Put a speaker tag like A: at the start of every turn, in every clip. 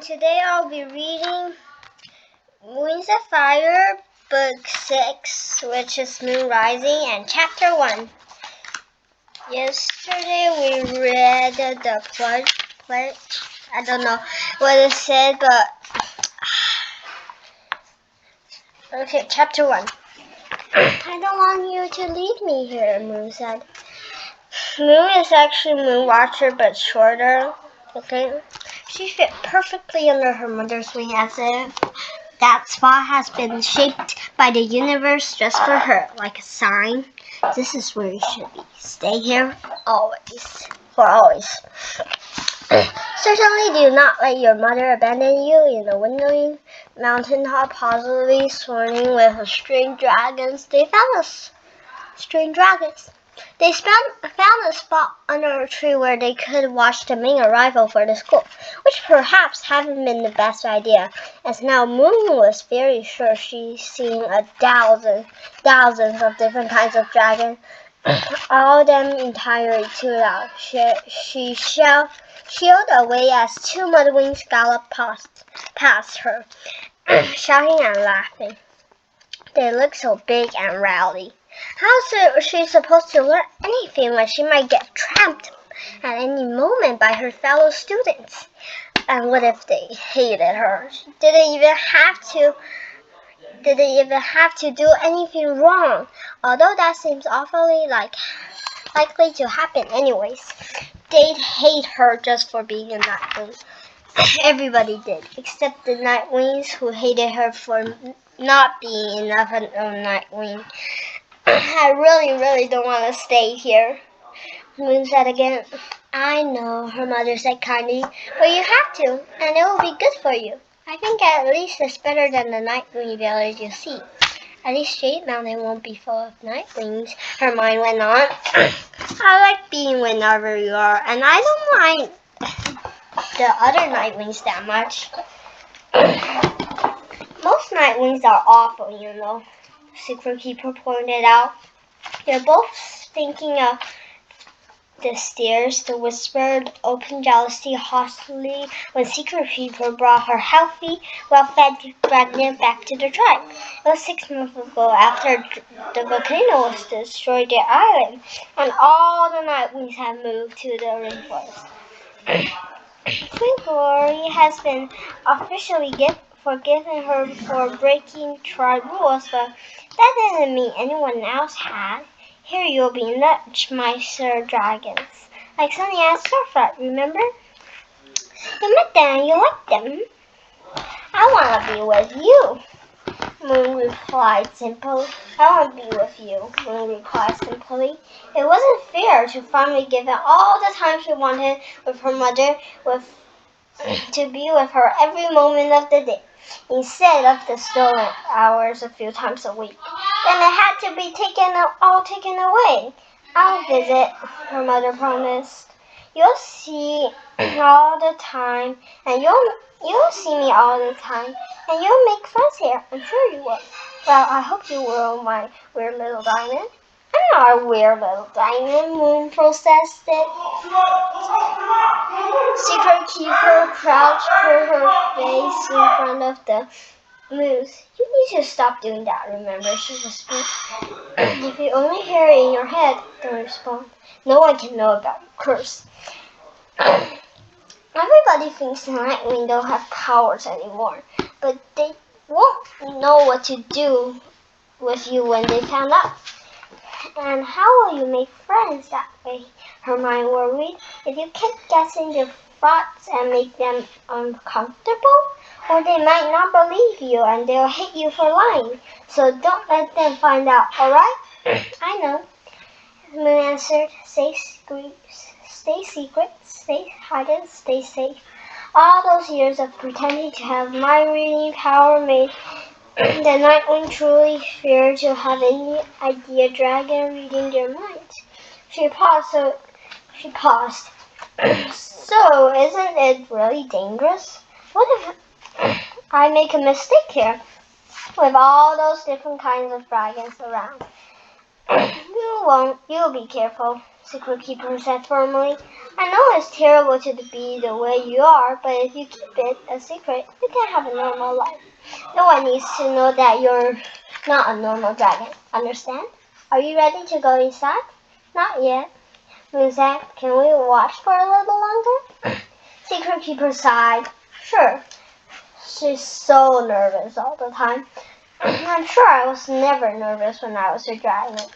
A: today I'll be reading Wings of Fire, Book 6, which is Moon Rising, and Chapter 1. Yesterday we read the play. I don't know what it said, but okay, Chapter 1. I don't want you to leave me here, Moon said. Moon is actually Moon Watcher, but shorter. Okay. She fit perfectly under her mother's wing, as if that spot has been shaped by the universe just for her, like a sign. This is where you should be. Stay here always. For always. Certainly do not let your mother abandon you in the windowing mountaintop, possibly swarming with strange dragons. They found us. Strange dragons. They found a spot under a tree where they could watch the main arrival for the school, which perhaps hadn't been the best idea, as now Moon was very sure she'd seen thousands of different kinds of dragons, all of them entirely too loud. She shielded away as two mudwings galloped past her, shouting and laughing. They looked so big and rowdy. How is she supposed to learn anything when she might get trapped at any moment by her fellow students? And what if they hated her? Did they even have to do anything wrong? Although that seems awfully likely to happen anyways. They'd hate her just for being a Nightwing. Everybody did, except the Nightwings, who hated her for not being enough of a Nightwing. I really don't want to stay here, Moon said again. I know, her mother said kindly, but you have to, and it will be good for you. I think at least it's better than the Nightwing village you see. At least Jade Mountain won't be full of Nightwings, her mind went on. I like being wherever you are, and I don't mind the other Nightwings that much. Most Nightwings are awful, you know, Secret Keeper pointed out. They're both thinking of the stairs, the whispered, open jealousy hostily when Secret Keeper brought her healthy, well-fed dragon back to the tribe. It was 6 months ago, after the volcano was destroyed their island, and all the Nightwings had moved to the rainforest. Queen Glory has been officially forgiven her for breaking tribe rules, but that didn't mean anyone else had. Here you'll be nudged, my sir dragons. Like Sunny and Starflight, remember? You met them and you liked them. I want to be with you, Moon replied simply. I want to be with you, Moon replied simply. It wasn't fair to finally give her all the time she wanted with her mother, to be with her every moment of the day, instead of the stolen hours a few times a week. Then it had to be all taken away. I'll visit, her mother promised. You'll see all the time, and you'll see me all the time, and you'll make friends here. I'm sure you will. Well, I hope you will, my weird little diamond. I'm not a weird little diamond, Moon protested. Secret Keeper crouched her face in front of the moose. You need to stop doing that, remember, she whispered. If you only hear it in your head, don't respond. No one can know about your curse. Everybody thinks the Nightwing don't have powers anymore, but they won't know what to do with you when they found out. And how will you make friends that way? Her mind worried. If you keep guessing their thoughts and make them uncomfortable, or they might not believe you and they'll hate you for lying. So don't let them find out, alright? I know, Moon answered. Stay secret, stay hidden, stay safe. All those years of pretending to have mind-reading power made the Nightwing truly feared to have any idea dragon reading their minds. She paused. So, isn't it really dangerous? What if I make a mistake here, with all those different kinds of dragons around? You won't. You'll be careful, Secret Keeper said firmly. I know it's terrible to be the way you are, but if you keep it a secret, you can have a normal life. No one needs to know that you're not a normal dragon. Understand? Are you ready to go inside? Not yet. Moon said, can we watch for a little longer? Secret Keeper sighed. Sure. She's so nervous all the time. I'm sure I was never nervous when I was a dragon.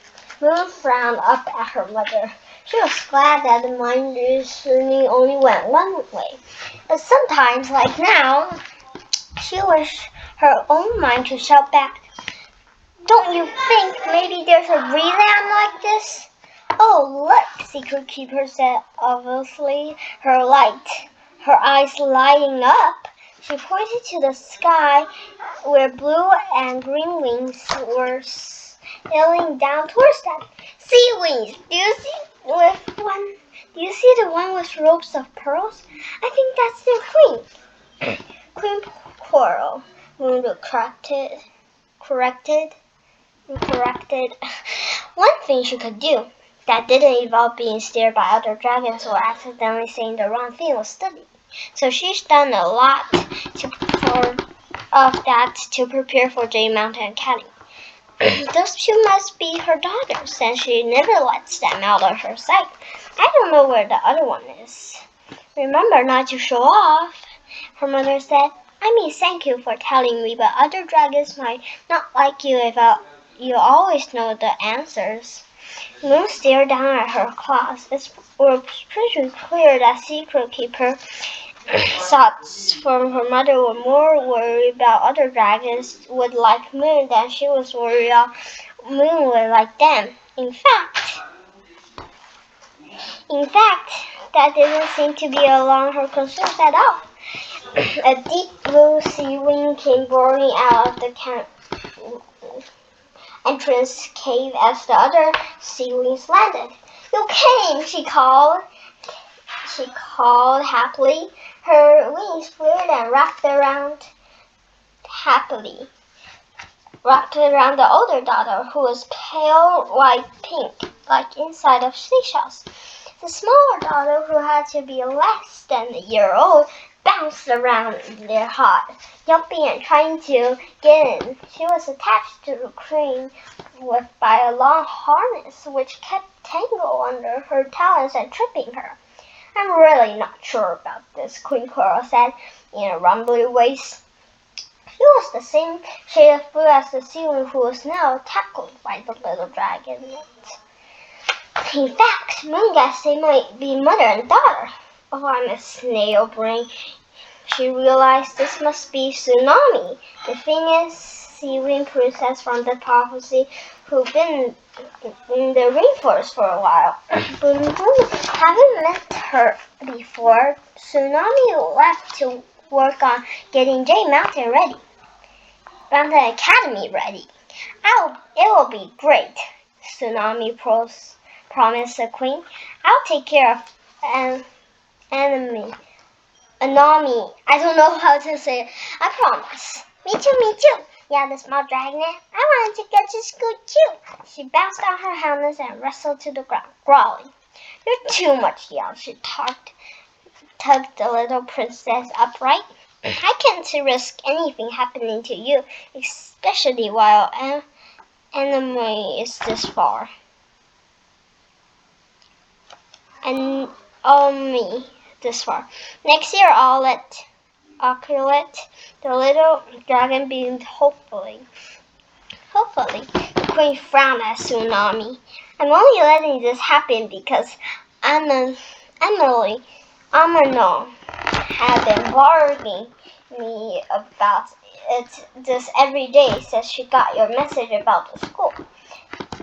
A: Moon frowned up at her mother. She was glad that the mind reasoning only went one way. But sometimes, like now, she wished her own mind to shout back. Don't you think maybe there's a reason I'm like this? Oh, look, Secret Keeper said, obviously, her eyes lighting up. She pointed to the sky where blue and green wings were sailing down towards them. Sea wings! Do you see the one with ropes of pearls? I think that's their queen. Queen Coral, Moon corrected. One thing she could do that didn't involve being stared by other dragons or accidentally saying the wrong thing was study. So she's done a lot of that to prepare for Jade Mountain Academy. Those two must be her daughters, and she never lets them out of her sight. I don't know where the other one is. Remember not to show off, her mother said. I mean, thank you for telling me, but other dragons might not like you if you always know the answers. Moon stared down at her claws. It was pretty clear that Secret Keeper thoughts from her mother were more worried about other dragons would like Moon than she was worried Moon would like them. In fact, that didn't seem to be along her concerns at all. A deep blue sea wind came roaring out of the entrance cave as the other sea wings landed. You came, she called. She called happily. Her wings flared and wrapped around the older daughter, who was pale white pink, like inside of seashells. The smaller daughter, who had to be less than a year old, bounced around their hot, jumping and trying to get in. She was attached to the crane by a long harness, which kept Tangle under her talons and tripping her. I'm really not sure about this, Queen Coral said in a rumbly voice. She was the same shade of blue as the sea wind who was now tackled by the little dragon. In fact, Moon guessed they might be mother and daughter. Oh, I'm a snail brain. She realized this must be Tsunami, the famous sea wind princess from the prophecy who'd been in the rainforest for a while. But Moon hadn't met her before. Tsunami left to work on getting Jade Mountain Mountain Academy ready. It will be great, Tsunami promised the queen. I'll take care of Anami. I don't know how to say it. I promise. Me too. Yeah, the small dragon. I wanted to get to school too. She bounced on her harness and wrestled to the ground, growling. You're too much young, she tugged the little princess upright. I can't risk anything happening to you, especially while Anami is this far. And me this far. Next year I'll let the little dragon beamed hopefully. The queen frowned at Tsunami. I'm only letting this happen because Amano had been worrying me about it this every day since she got your message about the school.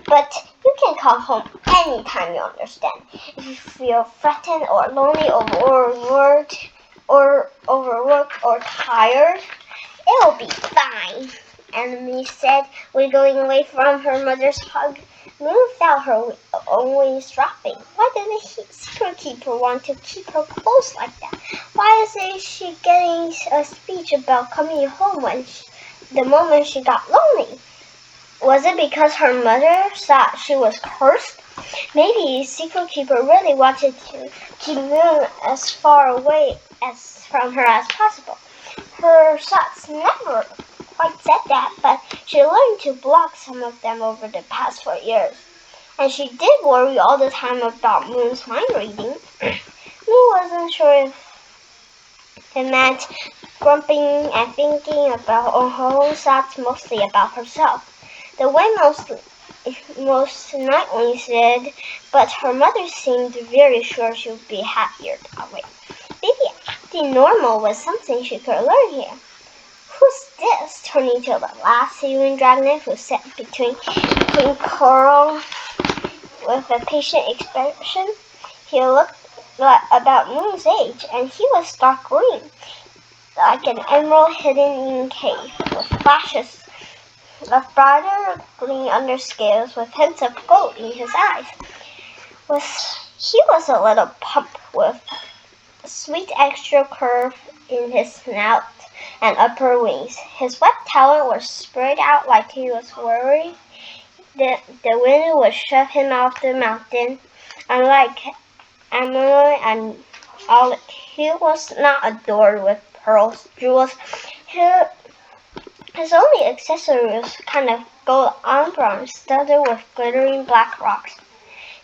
A: But you can come home anytime, you understand. If you feel threatened or lonely or overworked or tired, it'll be fine, Anami said, wiggling away from her mother's hug. Moon felt her own wings dropping. Why didn't Secret Keeper want to keep her close like that? Why isn't she getting a speech about coming home the moment she got lonely? Was it because her mother thought she was cursed? Maybe Secret Keeper really wanted to keep Moon as far away from her as possible. Her thoughts never quite said that, but she learned to block some of them over the past 4 years. And she did worry all the time about Moon's mind reading. Moon wasn't sure if it meant grumping and thinking about her own thoughts, mostly about herself. The way most Nightwings did, but her mother seemed very sure she would be happier that way. Maybe acting normal was something she could learn here. Who's this? Turning to the last Sea Dragon who sat between Queen Coral with a patient expression. He looked about Moon's age, and he was dark green, like an emerald hidden in a cave, with flashes of brighter green underscales with hints of gold in his eyes. He was a little pump with a sweet extra curve in his snout and upper wings. His wet talons were spread out like he was worried that the wind would shove him off the mountain. Unlike Amelie and Olive, he was not adorned with pearls, jewels. His only accessory was kind of gold armband studded with glittering black rocks.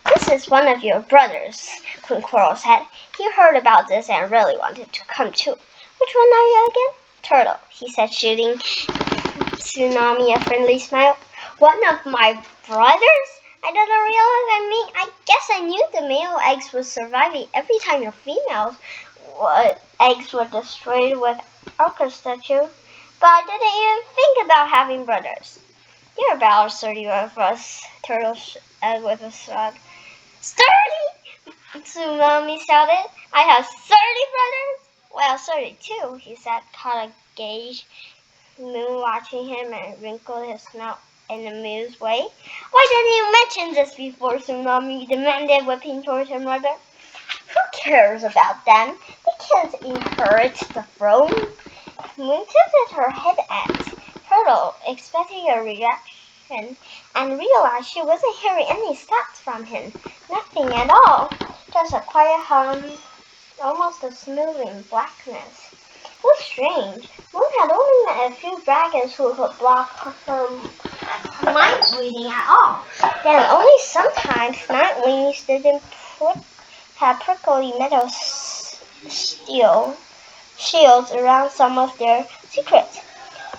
A: "This is one of your brothers," Queen Coral said. "He heard about this and really wanted to come too." "Which one are you again?" "Turtle," he said, shooting Tsunami a friendly smile. "One of my brothers? I didn't realize. I guess I knew the male eggs were surviving every time your female eggs were destroyed with Orchestra, but I didn't even think about having brothers." "You're about 30 of us," Turtle said with a shrug. "30?" Tsunami shouted. "I have 30 brothers?" "Well, 32, he said, caught a gaze. Moon watching him and wrinkled his mouth in an amused way. "Why didn't you mention this before?" Tsunami demanded, whipping toward her mother. "Who cares about them? They can't inherit the throne." Moon tilted her head at Turtle, expecting a reaction, and realized she wasn't hearing any thoughts from him. Nothing at all. Just a quiet hum, almost a smoothing blackness. It was strange. Moon had only met a few dragons who could block her mind reading at all. Then only sometimes Nightwings didn't have prickly metal shields around some of their secrets.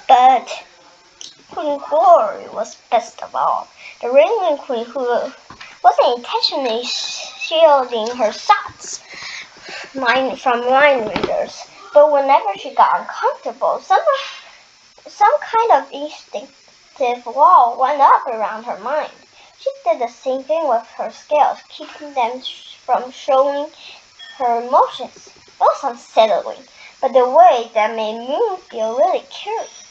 A: But Queen Glory was best of all. The Ringling Queen who wasn't intentionally shielding her thoughts from mind readers. But whenever she got uncomfortable, some kind of instinctive wall went up around her mind. She did the same thing with her scales, keeping them from showing her emotions. It was unsettling, but the way that made Moon feel really curious.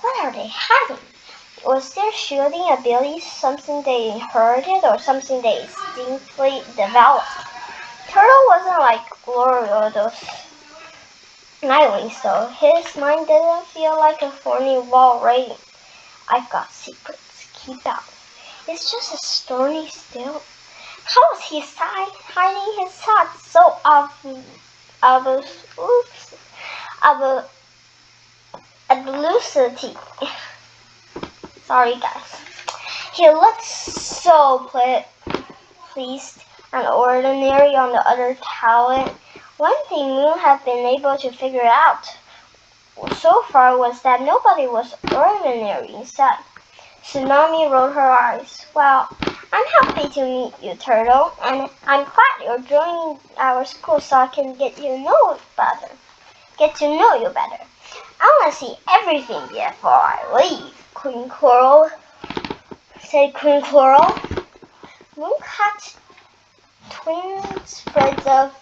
A: What are they hiding? Was their shielding ability something they inherited or something they instinctively developed? Turtle wasn't like Glory or those Nightwings, though. His mind didn't feel like a thorny wall rating. "I've got secrets. Keep out." It's just as stony still. How was he hiding his thoughts so elucidity? Sorry, guys. He looked so pleased and ordinary on the other talent. One thing Moon had been able to figure out so far was that nobody was ordinary inside. Tsunami rolled her eyes. "Well, I'm happy to meet you, Turtle, and I'm glad you're joining our school so I can get to know you better. I want to see everything before I leave," Queen Coral said. Moon caught twin spreads of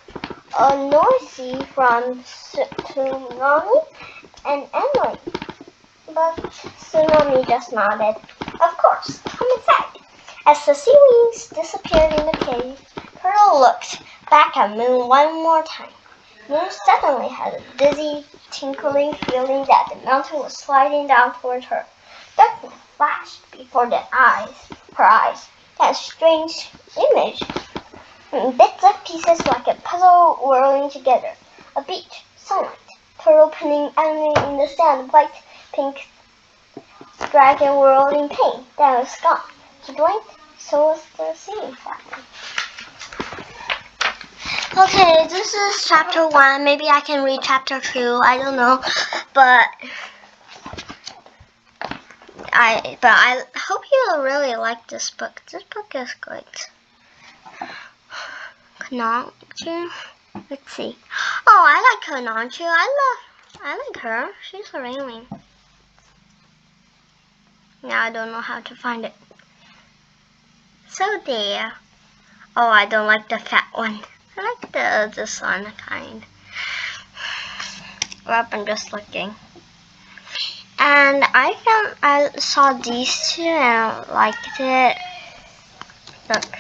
A: noisy from Tsunami and Emily, but Tsunami just nodded. "Of course, come inside." As the seaweeds disappeared in the cave, Turtle looked back at Moon one more time. Moon suddenly had a dizzy, tingling feeling that the mountain was sliding down toward her. Darkness flashed before her eyes. that strange image. Bits of pieces like a puzzle whirling together. A beach, sunlight, turtle pinning enemy in the sand, white, pink dragon whirled in pain. Then it was gone. She blinked, so was the scene flattened. Okay, this is chapter 1. Maybe I can read chapter 2. I don't know, but I hope you really like this book. This book is good. Konanchu. Let's see. Oh, I like Konanchu. I like her. She's amazing. Now I don't know how to find it. So there. Oh, I don't like the fat one. I like this one kind. Well, I'm just looking. And I saw these two and liked it. Look.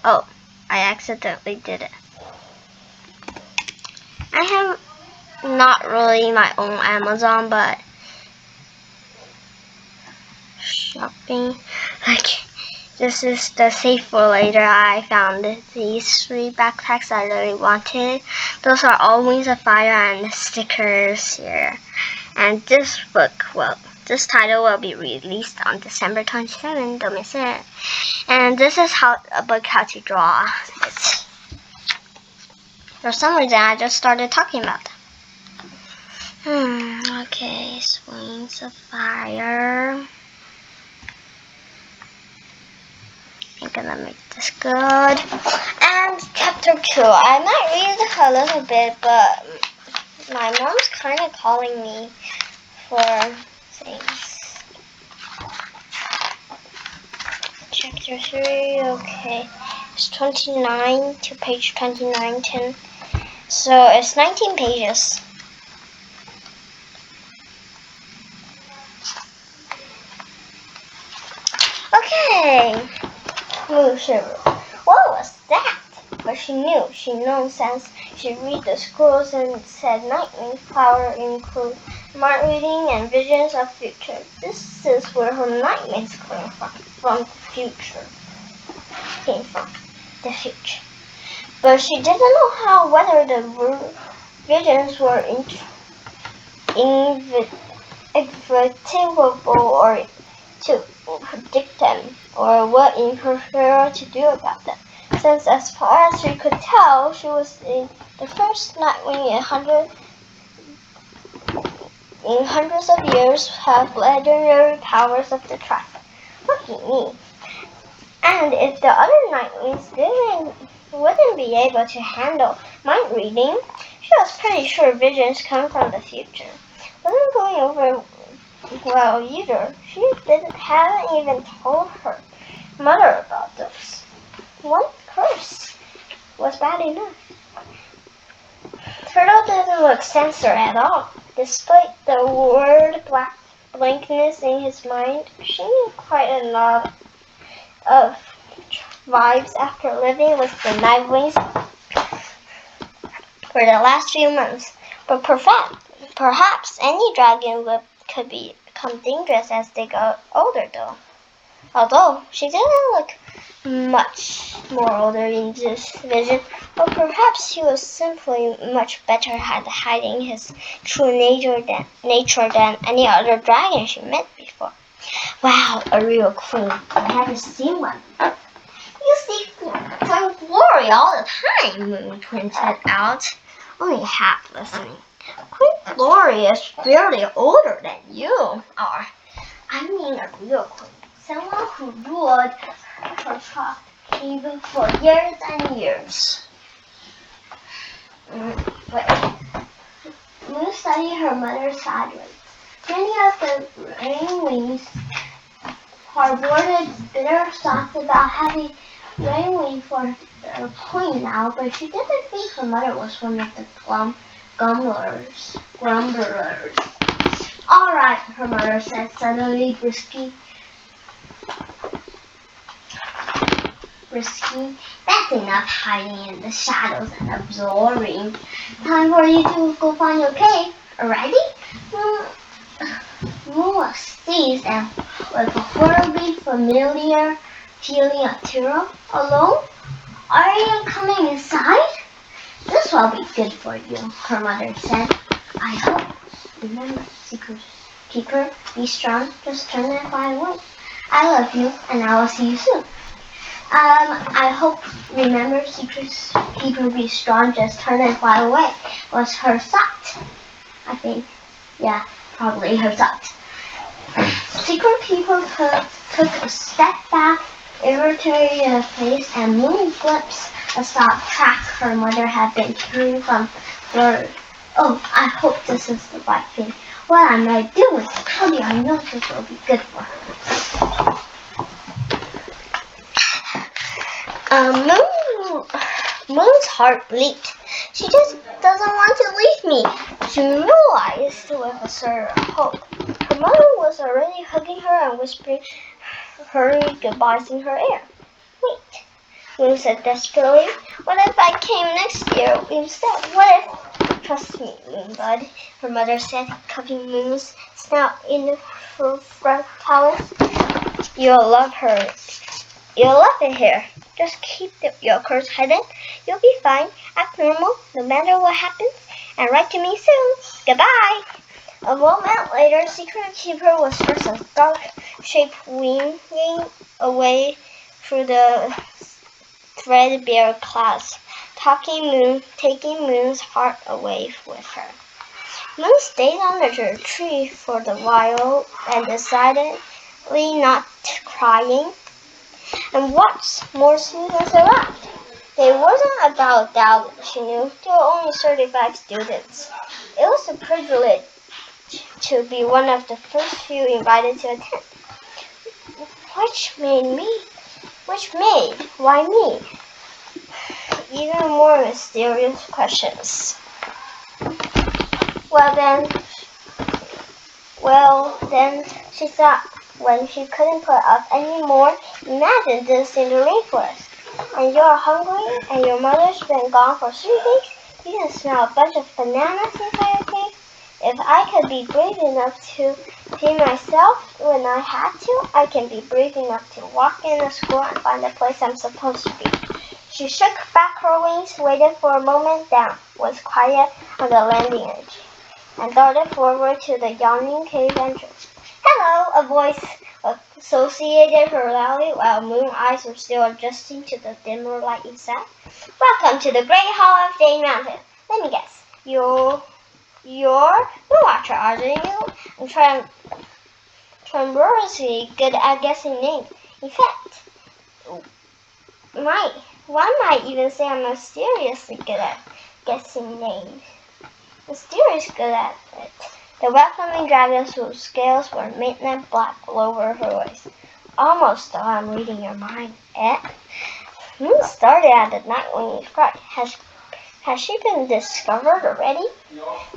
A: Oh, I accidentally did it. I have not really my own Amazon, but shopping. Like, this is the save for later. I found these 3 backpacks I really wanted. Those are all Wings of Fire and stickers here. And this book, well, this title will be released on December 27th. Don't miss it. And this is a book how to draw it. For some reason, I just started talking about that. Okay, Wings of Fire. I'm gonna make this good. And chapter 2. I might read a little bit, but my mom's kind of calling me for things. Chapter 3, okay. It's 29 to page 29, 10. So it's 19 pages. Okay. Blue Shiver. What was that? But she knew. She known since she read the scrolls and said Nightwing's power include mind reading and visions of future. This is where her nightmares came from the future. Came from the future. But she didn't know whether the visions were inevitable or to predict them, or what in her power to do about them. Since, as far as she could tell, she was in the first Nightwing in hundreds of years have legendary powers of the track. Lucky me. And if the other Nightwings wouldn't be able to handle mind reading, she was pretty sure visions come from the future. Wasn't going over well either. She hadn't even told her mother about this. One curse was bad enough. Turtle didn't look sinister at all. Despite the word blankness in his mind, she knew quite a lot of vibes after living with the Nightwings for the last few months. But perhaps any dragon could become dangerous as they got older, though. Although she didn't look much more older in this vision, or perhaps she was simply much better at hiding his true nature than any other dragon she met before. Wow, a real queen. I haven't seen one. You see from glory all the time, Moon pointed out, only half listening. Queen Glory is barely older than you are. I mean a real queen. Someone who ruled her trust even for years and years. Wait. Moon studied her mother sideways. Many of the Rainwings harbored bitter thoughts about having Rainwing for their queen now, but she didn't think her mother was one of the grumblers. All right, her mother said suddenly, Brisky. That's enough hiding in the shadows and absorbing. Time for you to go find your cave. Already? Moon was seized and with a horribly familiar feeling a terror alone? Are you coming inside? This will be good for you, her mother said. I hope. Remember, secret keeper, be strong, just turn and fly away. I love you, and I will see you soon. I hope, remember, secret keeper, be strong, just turn and fly away, was her thought. I think, yeah, probably her thought. Secret keeper took a step back, irritated her face, and Moon glimpsed a soft track her mother had been carrying from Fleur. Oh, I hope this is the right thing. What am I doing? How do I know this will be good for her? Moon's heart leaped. She just doesn't want to leave me, she realized with a sort of hope. Her mother was already hugging her and whispering hurried goodbyes in her ear. Wait, Moon said desperately. What if I came next year instead? What if? Trust me, Moonbud, her mother said, cupping Moon's snout in her front talons. You'll love her. You'll love it here. Just keep your curls hidden. You'll be fine. Act normal, no matter what happens. And write to me soon. Goodbye. A moment later, Secret Keeper was first a dark shape winging away through the threadbare clouds, taking Moon's heart away with her. Moon stayed under the tree for a while and decidedly not crying. And what's more, students arrived. It wasn't about doubt, she knew. There were only 35 students. It was a privilege to be one of the first few invited to attend. Why me? Even more mysterious questions. Well then, she thought, when she couldn't put up any more, imagine this in the rainforest. And you're hungry, and your mother's been gone for 3 days. You can smell a bunch of bananas inside your cave. If I could be brave enough to feed myself when I had to, I can be brave enough to walk in the school and find the place I'm supposed to be. She shook back her wings, waited for a moment, then was quiet on the landing edge, and darted forward to the yawning cave entrance. Hello, a voice associated her loudly while Moon's eyes were still adjusting to the dimmer light inside. Welcome to the Great Hall of Jade Mountain. Let me guess. You're Moonwatcher, aren't you? I'm tremendously good at guessing names. In fact, one might even say I'm mysteriously good at guessing names. Mysteriously good at it. The welcoming dragons whose scales were midnight black lowered her voice. Almost though I'm reading your mind, eh? Moon started at the Nightwing and cried. Has she been discovered already?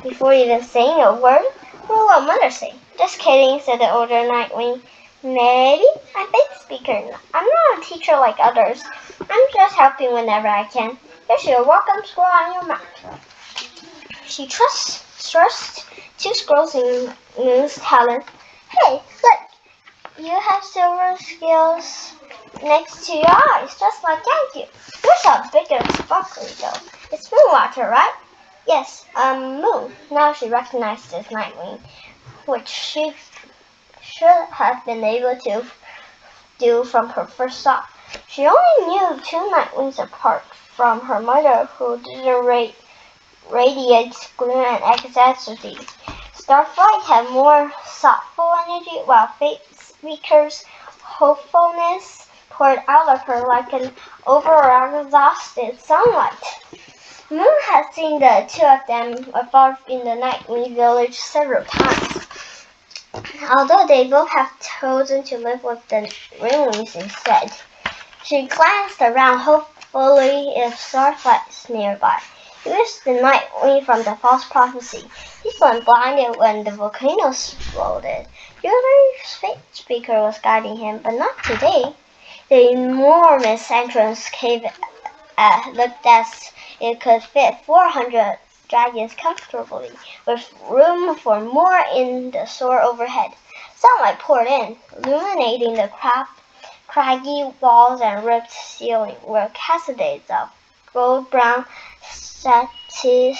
A: Before even saying a word, what will Mother say? Just kidding, said the older Nightwing. Maybe? I think speaker. I'm not a teacher like others. I'm just helping whenever I can. Here's your welcome scroll on your map. She thrust 2 scrolls in Moon's talon. Hey, look! You have silver scales next to your eyes, just like I do. Yours are big and sparkly, though. It's Moonwatcher, right? Yes, Moon. Now she recognized this Nightwing, which she should have been able to do from her first thought. She only knew 2 Nightwings apart from her mother, who didn't radiate gloom and anxiety. Starflight had more thoughtful energy, while Fate Speaker's hopefulness poured out of her like an over-exhausted sunlight. Moon had seen the 2 of them afar in the Nightwing village several times, although they both have chosen to live with the Ringwings instead. She glanced around hopefully if Starflight was nearby. He was the Nightwing from the false prophecy. He went blinded when the volcano exploded. Usually Fate Speaker was guiding him, but not today. The enormous entrance cave looked as it could fit 400 dragons comfortably, with room for more in the soar overhead. Sunlight poured in, illuminating the craggy walls and ripped ceiling were cascades of gold-brown statues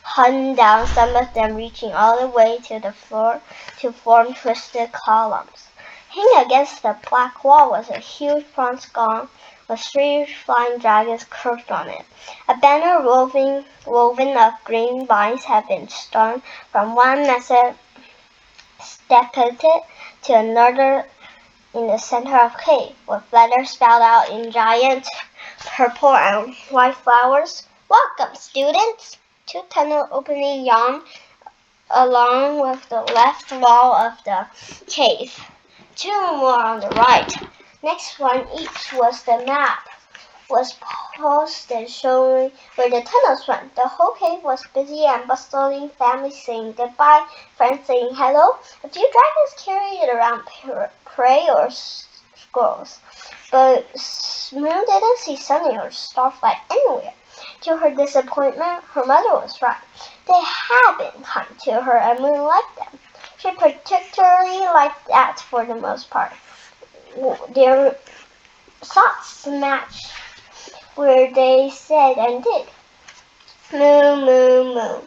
A: hung down, some of them reaching all the way to the floor to form twisted columns. Hanging against the black wall was a huge bronze gong with 3 flying dragons curved on it. A banner woven of green vines had been strung from one massive statue to another in the center of the cave, with letters spelled out in giant purple and white flowers. "Welcome, students!" 2 tunnel openings yawned along with the left wall of the cave. 2 more on the right. Next one each was the map was posted showing where the tunnels went. The whole cave was busy and bustling, families saying goodbye, friends saying hello. A few dragons carried around prey or squirrels, but Moon didn't see Sunny or Starlight anywhere. To her disappointment, her mother was right. They had been kind to her and Moon liked them. She particularly liked that for the most part. Their thoughts matched where they said and did. "Moo, moo, moo,"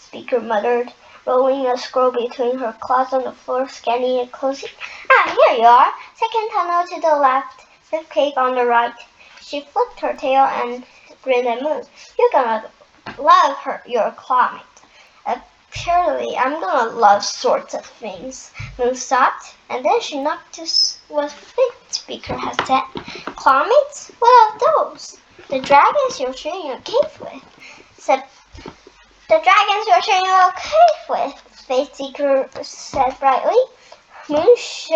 A: Speaker muttered, rolling a scroll between her claws on the floor, scanning it closely. "Ah, here you are. Second tunnel to the left, fifth cave on the right." She flicked her tail and grinned at Moon. "You're gonna love your climate." "Apparently, I'm gonna love sorts of things," Moon thought, and then she noticed what Fifth Speaker had said. "Climates? What of those?" "The dragons you're sharing a cave with," said "The dragons you're sharing a cave with," Fifth Speaker said brightly. Moon's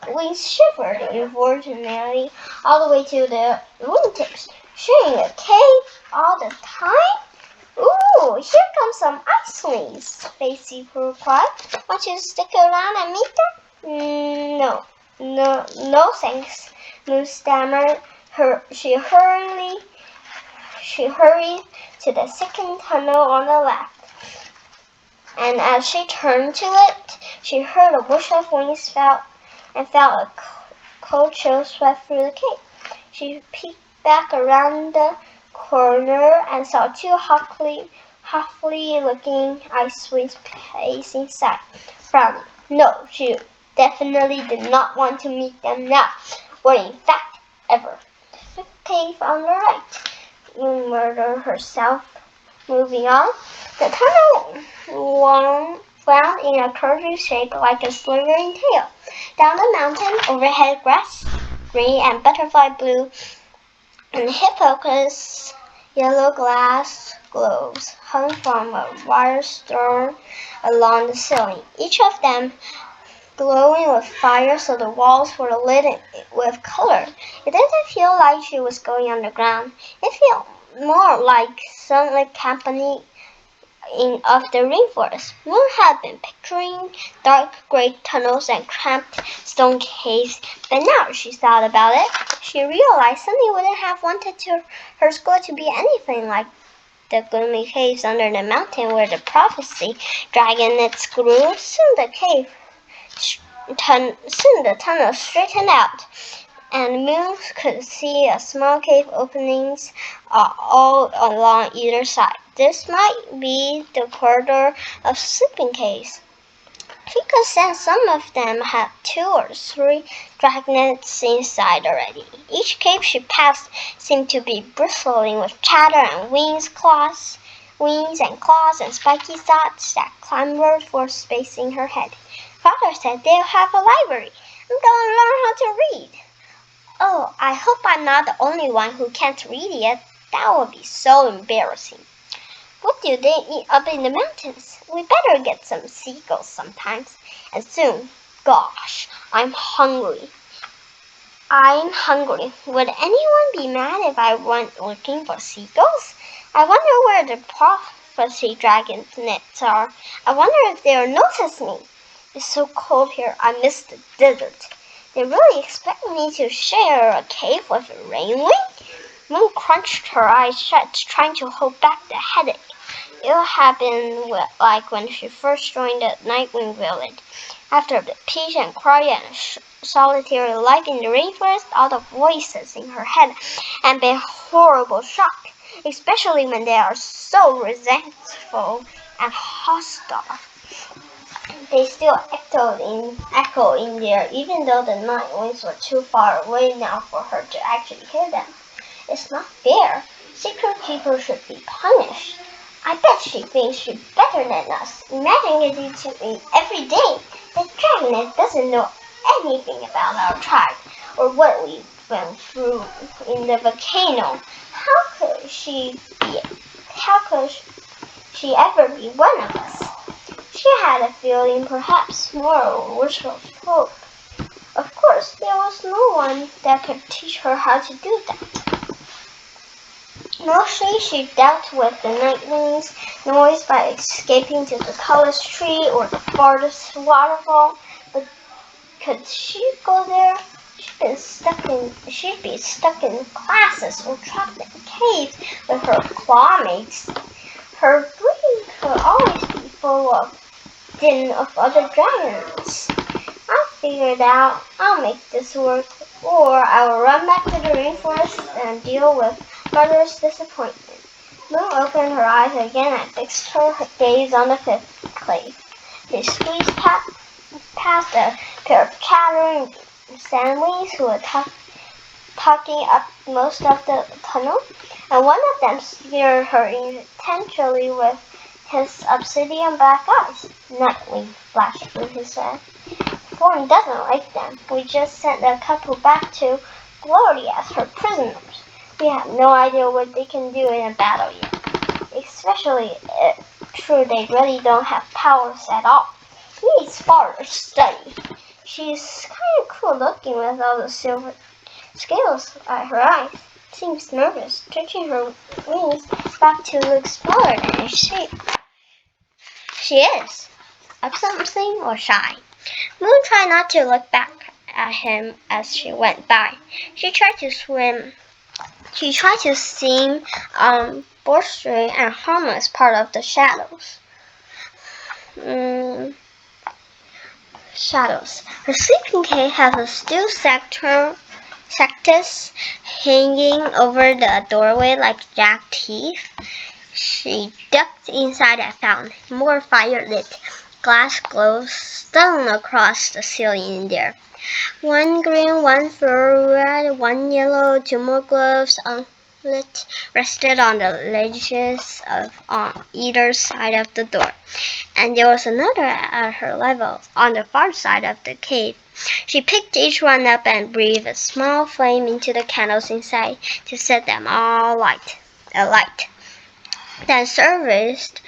A: wings shivered involuntarily all the way to the wingtips. "Sharing a cave all the time? Ooh, here come some icelings," Facey replied. "Want you to stick around and meet them?" No, thanks," Moon stammered. She hurried to the second tunnel on the left, and as she turned to it, she heard a whoosh of wings felt a cold chill swept through the cave. She peeked back around the corner and saw 2 hawkily looking icewings pacing side, frowning. No, she definitely did not want to meet them now, or in fact, ever. "The cave on the right," Moon murmured herself, moving on. The tunnel wound in a curving shape like a slithering tail. Down the mountain, overhead grass green and butterfly blue and hibiscus yellow glass globes hung from a wire strewn along the ceiling, each of them glowing with fire so the walls were lit with color. It didn't feel like she was going underground. It felt more like sunlit company of the rainforest. Moon had been picturing dark gray tunnels and cramped stone caves, but now she thought about it, she realized Sunny wouldn't have wanted her school to be anything like the gloomy caves under the mountain where the prophecy dragons grew. Soon the tunnel straightened out, and Moon could see a small cave openings all along either side. This might be the corridor of sleeping caves. She could sense some of them had 2 or 3 dragons inside already. Each cave she passed seemed to be bristling with chatter and wings and claws and spiky thoughts that clamored for space in her head. Father said they'll have a library. I'm gonna learn how to read. Oh, I hope I'm not the only one who can't read yet. That would be so embarrassing. What do they eat up in the mountains? We better get some seagulls sometimes. And soon. Gosh, I'm hungry. Would anyone be mad if I went looking for seagulls? I wonder where the prophecy dragon's nets are. I wonder if they'll notice me. It's so cold here. I miss the desert. They really expect me to share a cave with a rainwing? Moon crunched her eyes shut, trying to hold back the headache. It had been like when she first joined the Nightwing Village. After the peach and cry and solitary life in the rainforest out of voices in her head and be a horrible shock, especially when they are so resentful and hostile. They still echo in there, even though the night winds were too far away now for her to actually hear them. It's not fair. Secret Keeper should be punished. I bet she thinks she's better than us. Imagine getting to me every day. The Dragoness doesn't know anything about our tribe or what we went through in the volcano. How could she ever be one of us? She had a feeling perhaps more wishful hope. Of course, there was no one that could teach her how to do that. Mostly she dealt with the night wind's noise by escaping to the tallest tree or the farthest waterfall, but could she go there? She'd be stuck in classes or trapped in caves with her clawmates. Her brain could always be full of din of other dragons. I figured out I'll make this work, or I will run back to the rainforest and deal with Mother's disappointment. Moon opened her eyes again and fixed her gaze on the fifth clave. They squeezed past a pair of chattering sandwings who were talking up most of the tunnel, and one of them stared her intently with his obsidian black eyes. Nightwing flashed in his head. Thorn doesn't like them. We just sent a couple back to Glory as her prisoners. We have no idea what they can do in a battle yet. Especially if true they really don't have powers at all. Needs further study. She's kind of cool looking with all the silver scales at her eyes. Seems nervous, stretching her wings back to look smaller than she is. Up something or shy? Moon tried not to look back at him as she went by. She tried to seem boisterous and harmless part of the shadows. Her sleeping cave has a steel cactus hanging over the doorway like jagged teeth. She ducked inside and found more fire-lit glass globes strung across the ceiling in there. One green, one red, one yellow, two more globes unlit rested on the ledges on either side of the door, and there was another at her level on the far side of the cave. She picked each one up and breathed a small flame into the candles inside to set them all alight. Then surveyed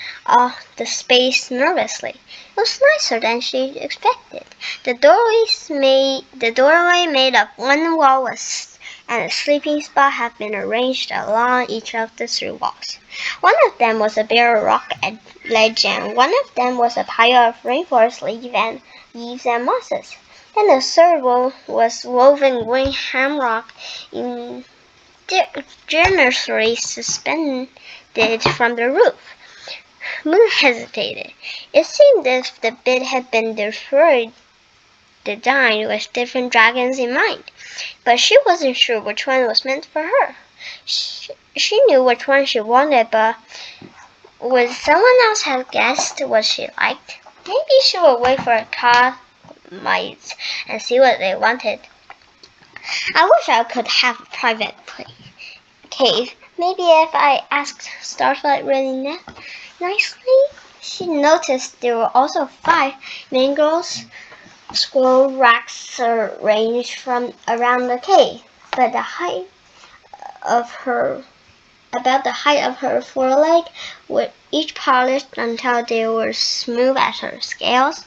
A: the space nervously. It was nicer than she expected. The doorway made of one wall and a sleeping spot had been arranged along each of the three walls. One of them was a bare rock ledge, and one of them was a pile of rainforest leaves and mosses. Then the third one was woven green hamrock generously suspended from the roof. Moon hesitated. It seemed as if the bit had been designed with different dragons in mind, but she wasn't sure which one was meant for her. She knew which one she wanted, but would someone else have guessed what she liked? Maybe she would wait for her classmates and see what they wanted. I wish I could have a private cave. Maybe if I asked Starlight really nicely. She noticed there were also 5 mangroves scroll racks arranged from around the cave, but about the height of her foreleg, with each polished until they were smooth as her scales.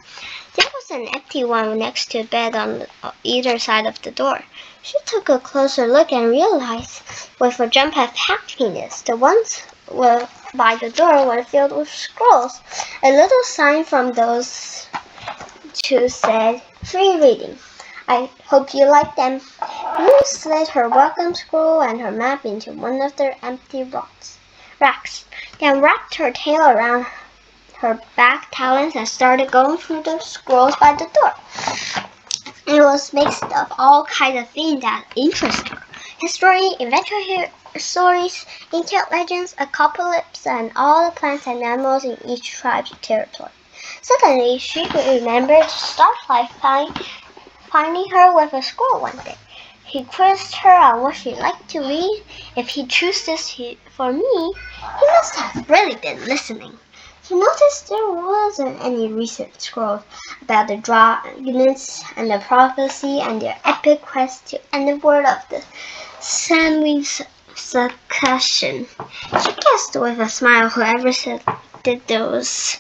A: There was an empty one next to the bed on either side of the door. She took a closer look and realized, with a jump of happiness, the ones by the door were filled with scrolls. A little sign from those 2 said, "Free reading. I hope you like them." Moon slid her welcome scroll and her map into one of their empty racks, then wrapped her tail around her back talons and started going through the scrolls by the door. It was mixed of all kinds of things that interest her. History, adventure stories, ancient legends, apocalypse, and all the plants and animals in each tribe's territory. Suddenly, she remembered Starfly finding her with a squirrel one day. He quizzed her on what she liked to read. If he chose this for me, he must have really been listening. He noticed there wasn't any recent scrolls about the dragons and the prophecy and their epic quest to end the world of the Sandwich succession. She guessed with a smile whoever said did those.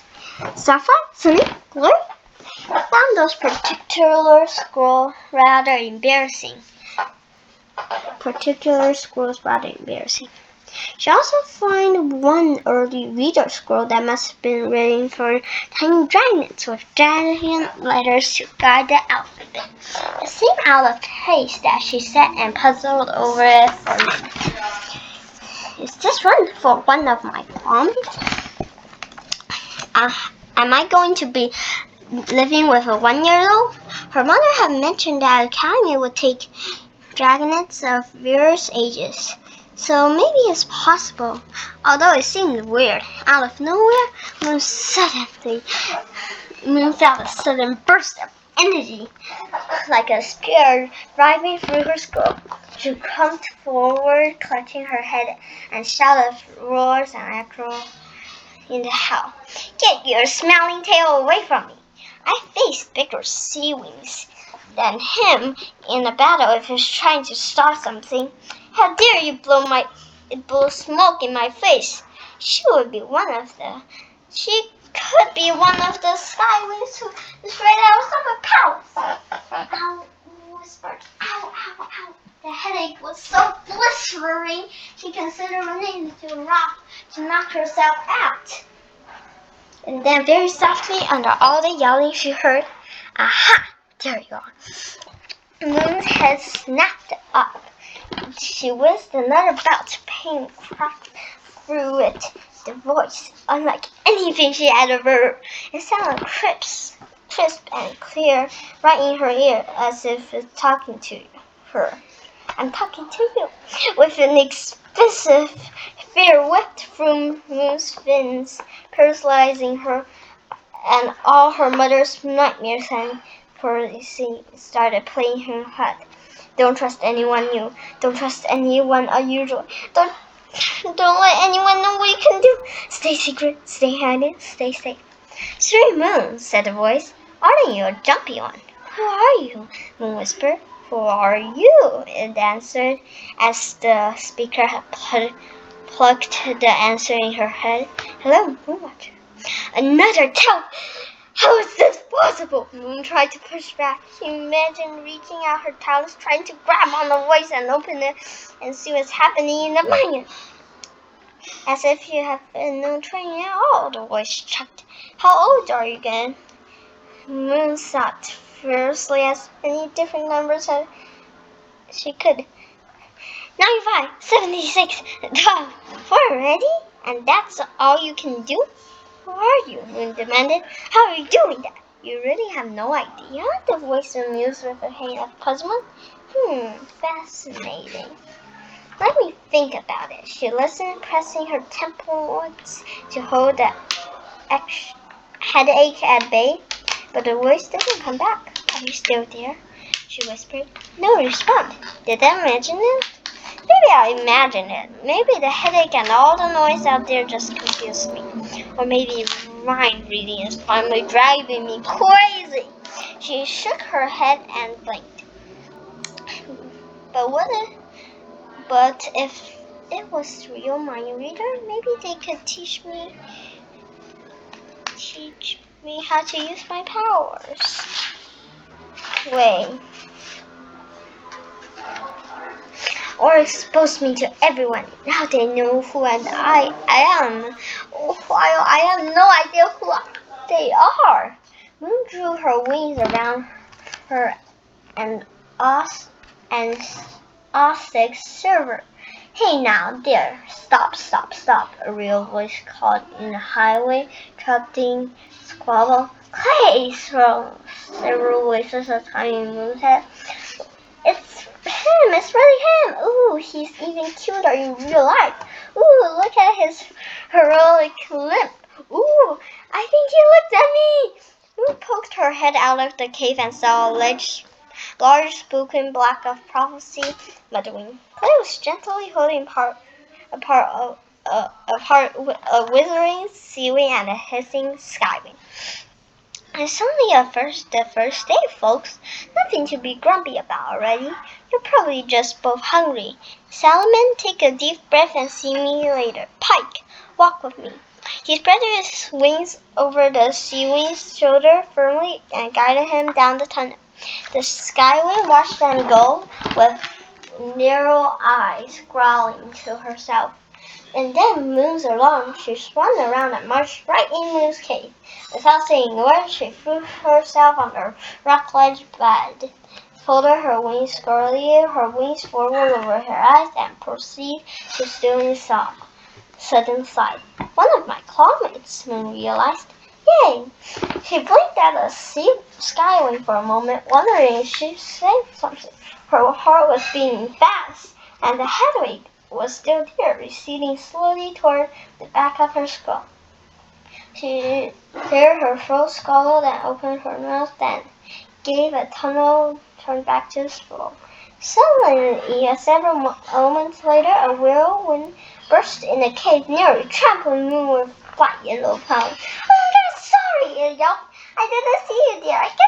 A: Starfire, Sunny, Glory? I found those particular scrolls rather embarrassing. She also found one early reader scroll that must have been written for tiny dragons with giant letters to guide the alphabet. It seemed out of place that she sat and puzzled over it for a minute. Is this one for one of my prompts? Am I going to be living with a 1-year-old? Her mother had mentioned that Academy would take dragons of various ages. So maybe it's possible, although it seemed weird. Out of nowhere, Moon felt a sudden burst of energy, like a spear driving through her skull. She crumped forward, clutching her head, and shouted roars and echoes in the house. Get your smelling tail away from me! I faced bigger sea wings than him in a battle if he's trying to start something. How dare you blow smoke in my face? She could be one of the skywings who is right out of summer palace. Ow, whispered. Ow, ow, ow. The headache was so blistering she considered running into a rock to knock herself out. And then very softly, under all the yelling, she heard, aha, there you are. Moon's head snapped up. She whizzed another bout of pain cracked through it. The voice, unlike anything she had ever heard, it sounded crisp and clear, right in her ear, as if it was talking to her. I'm talking to you. With an expressive fear whipped through Moon's veins, paralyzing her, and all her mother's nightmares and policy started playing in her head. Don't trust anyone new. Don't trust anyone unusual. Don't let anyone know what you can do. Stay secret, stay hidden, stay safe. Sweet Moon, said the voice. Aren't you a jumpy one? Who are you? Moon whispered. Who are you? It answered, as the speaker had plucked the answer in her head. Hello, Moonwatcher. Another tell! How is this possible? Moon tried to push back. She imagined reaching out her talons, trying to grab on the voice and open it and see what's happening in the mine. As if you have been no training at all, the voice chucked. How old are you again? Moon thought fiercely as many different numbers as she could. 95, 76, 12, 4 already? And that's all you can do? Who are you? Moon demanded. How are you doing that? You really have no idea? The voice amused with a hint of puzzlement. Fascinating. Let me think about it. She listened, pressing her temples to hold the headache at bay. But the voice didn't come back. Are you still there? She whispered. No response. Did I imagine it? Maybe I imagined it. Maybe the headache and all the noise out there just confused me. Or maybe mind reading is finally driving me crazy. She shook her head and blinked. But if it was real mind reader, maybe they could teach me how to use my powers. Wait. Or expose me to everyone. Now they know who I am, while I have no idea who they are. Moon drew her wings around her and Osix silver Hey now, there! Stop, stop, stop! A real voice called in the highway, interrupting squabble. Clay! From several voices at Tiny Moon's head. It's him! It's really him! Ooh, he's even cuter in real life. Ooh, look at his heroic limp. Ooh, I think he looked at me! Moon poked her head out of the cave and saw a large spoken black of prophecy muttering. Clay was gently holding a withering seaweed and a hissing skywing. It's only the first day, folks. Nothing to be grumpy about already. You're probably just both hungry. Salmon, take a deep breath and see me later. Pike, walk with me. He spread his wings over the seaweed's shoulder firmly and guided him down the tunnel. The skywing watched them go with narrow eyes, growling to herself. And then Moon's alarm, she spun around and marched right in Moon's cave. Without saying a word, she threw herself on the rock-ledge bed, folded her wings squarely, her wings forward over her eyes, and proceeded to steal a sudden sight. One of my clawmates, Moon realized. Yay! She blinked at the skywing for a moment, wondering if she'd say something. Her heart was beating fast, and the headache was still there, receding slowly toward the back of her skull. She cleared her throat, swallowed, and opened her mouth, then gave a tunnel turn back to scroll. Suddenly, several moments later, a whirlwind burst in the cave, nearly trampling Moon with flat yellow palm. Oh my God, sorry, it yelped. I didn't see you there. I guess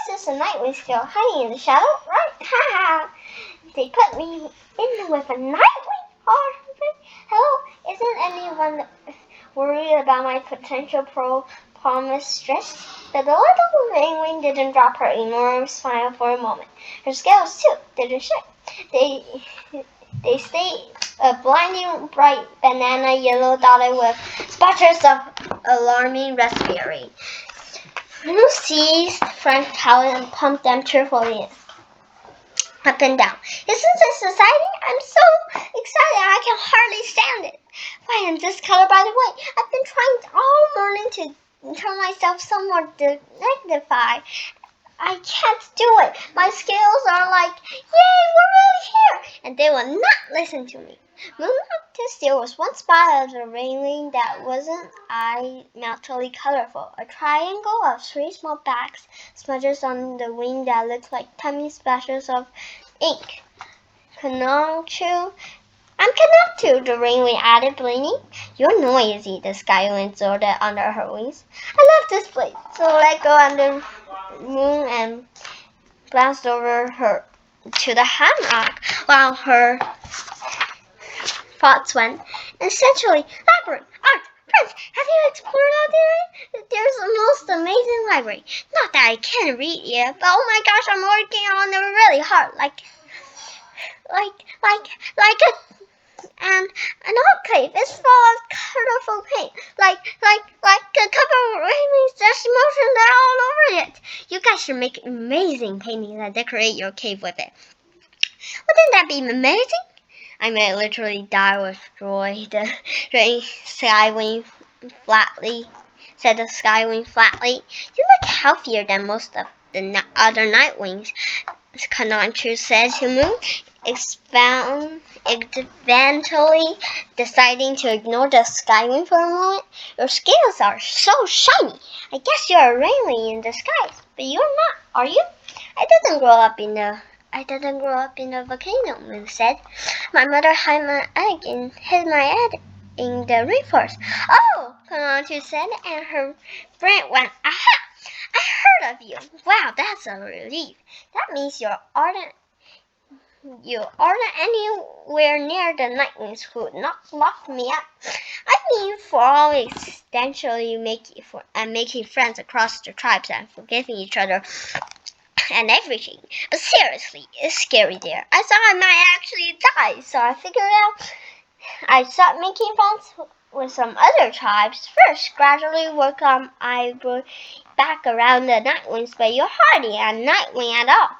A: it's a Nightwing still hiding in the shadow, right? Ha ha! They put me in with a Nightwing? Oh, hello? Isn't anyone worried about my potential promised stress? But the little Nightwing didn't drop her enormous smile for a moment. Her scales, too, didn't shake. They stayed a blinding bright banana yellow dotted with splatters of alarming raspberry. Moon seized Frank's towel and pumped them cheerfully up and down. Isn't this exciting? I'm so excited I can hardly stand it. Why, I'm this color, by the way. I've been trying all morning to turn myself somewhat dignified. I can't do it. My scales are like, yay, we're really here. And they will not listen to me. Moon looked to see was one spot of the railing that wasn't meltily colorful. A triangle of three small black smudges on the wing that looked like tiny splashes of ink. Kanonchu. I'm Kanonchu, the railing added, blinking. You're noisy, the skywing ordered under her wings. I love this place, so let go under Moon and glanced over her to the hammock while her thoughts went. Essentially, library, art, friends. Have you explored out there? There's a most amazing library. Not that I can't read yet, but oh my gosh, I'm working on it really hard, like an enclave is full of colorful paint, like a couple of railings just motioned all over it. You guys should make amazing paintings and decorate your cave with it. Wouldn't that be amazing? I may literally die with joy. The skywing said the skywing flatly. You look healthier than most of the other Nightwings, Kanonchu said to Moon, eventually deciding to ignore the skywing for a moment. Your scales are so shiny. I guess you're a railing in disguise, but you're not, are you? I didn't grow up in a volcano, Moon said. My mother hid my egg in the rainforest. Oh, Kanonchu said, and her brain went, aha! I heard of you. Wow, that's a relief. That means you aren't anywhere near the Nightwings who locked me up. I mean, for all extensionally making friends across the tribes and forgiving each other and everything. But seriously, it's scary there. I thought I might actually die, so I figured out I'd start making friends with some other tribes first, gradually work on my back around the Nightwings, but you're hardly a Nightwing at all.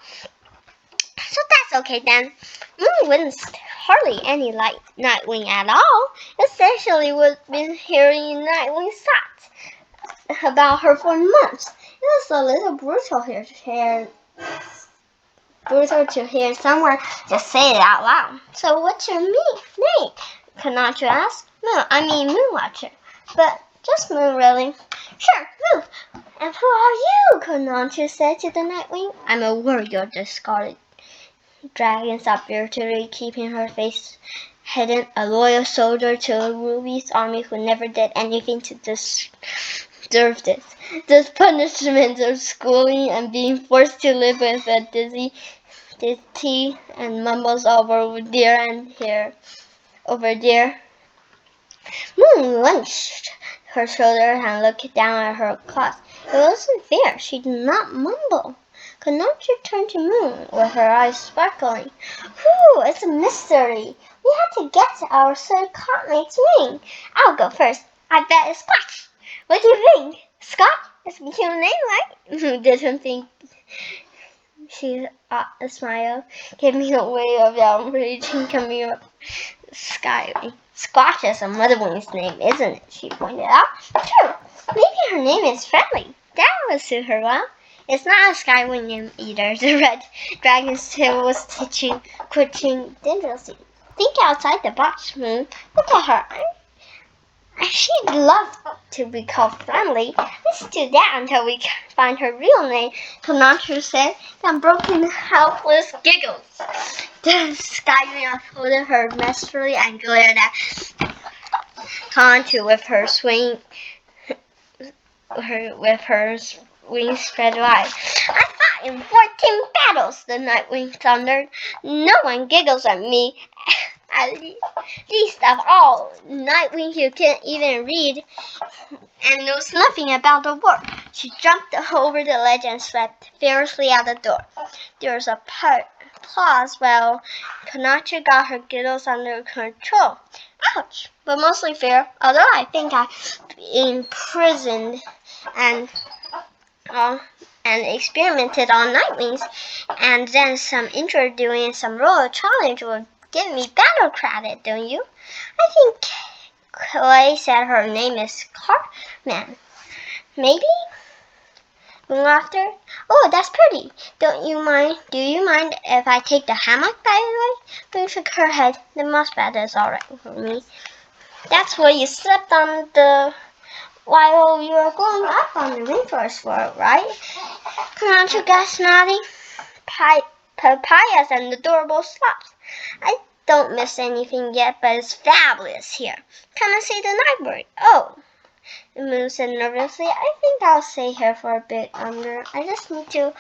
A: So that's okay then. Moon witnessed hardly any Nightwing at all. Essentially, we've been hearing Nightwing's thoughts about her for months. It was a little brutal to hear someone just say it out loud. So what's your name? Konatu asked. Moonwatcher. But just Moon, really. Sure, Moon. And who are you? Konatu said to the Nightwing. I'm a warrior, the Scarlet Dragon stopped virtually, keeping her face hidden. A loyal soldier to Ruby's army who never did anything to deserve this. The punishment of schooling and being forced to live with a dizzy and mumbles over there. Moon hunched her shoulder and looked down at her claws. It wasn't fair. She did not mumble. Konatu turned to Moon with her eyes sparkling. Whew, it's a mystery. We have to get our subordinate's name. I'll go first. I bet it's Squatch. What do you think? Scott? It's a cute name, right? Moon didn't think. She smiled, giving a way of outraging coming up sky. Squatch is a Motherwing's name, isn't it? She pointed out. True. Maybe her name is Friendly. That would suit her well. It's not a Skywing name either. The red dragon's tail was twitching dangerously. Think outside the box, Moon. Look at her. She'd love to be called Friendly. Let's do that until we find her real name, Konatu said, and broke into helpless giggles. The Skywing unfolded her masterfully and glared at Konatu with her wings spread wide. I fought in 14 battles, the Nightwing thundered. No one giggles at me. At least of all, Nightwing who can't even read and knows nothing about the war. She jumped over the ledge and swept fiercely out the door. There was a pause while Konatu got her giggles under control. Ouch! But mostly fair, although I think I've been imprisoned and experimented on Nightwings, and then some intro doing some royal challenge would give me battle credit, don't you? I think Clay said her name is Cartman. Maybe? Moon laughed. Oh, that's pretty. Do you mind if I take the hammock, by the way? Moon shook her head. The mouse bed is alright for me. That's what you slept on while you were going up on the rainforest floor, right? Konatu gasped, nodding. Papayas and adorable sloths. I don't miss anything yet, but it's fabulous here. Come and see the night bird. Oh, the Moon said nervously. I think I'll stay here for a bit longer. I just need to.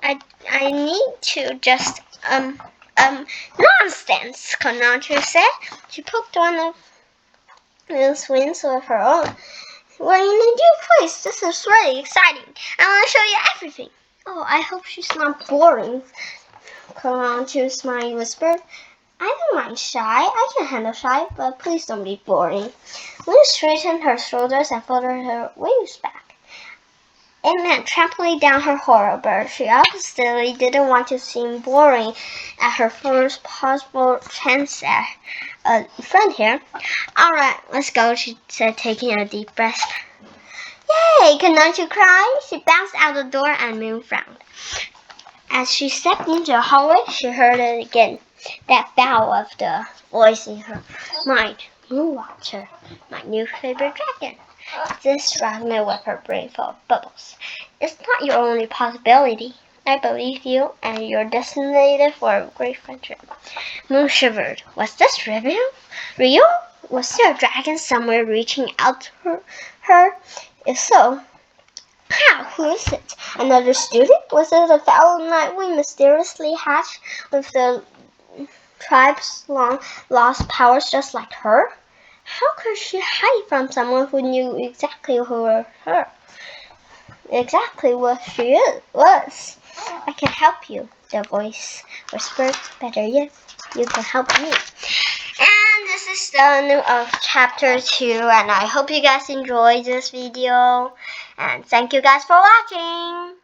A: I need to just nonsense, Konatu said. She poked one of Moon's wings with her own. We're in a new place. This is really exciting. I want to show you everything. Oh, I hope she's not boring, Konatu smiled whispered. I don't mind shy. I can handle shy, but please don't be boring. Moon straightened her shoulders and folded her wings back. It meant trampling down her horror bird. She obviously didn't want to seem boring at her first possible chance at a friend here. All right, let's go, she said, taking a deep breath. Yay, Konatu cried. She bounced out the door and Moon frowned. As she stepped into the hallway, she heard it again. That bow of the voice in her mind. Moonwatcher, my new favorite dragon. This fragment with her brain full of bubbles. It's not your only possibility. I believe you, and you're destined for a great friendship. Moon shivered. Was this real? Was there a dragon somewhere reaching out to her? If so, how? Who is it? Another student? Was it a fellow Nightwing mysteriously hatched with the tribe's long-lost powers just like her? How could she hide from someone who knew exactly exactly what she was? I can help you, the voice whispered. Better yet, you can help me. And this is the end of chapter 2, and I hope you guys enjoyed this video. And thank you guys for watching.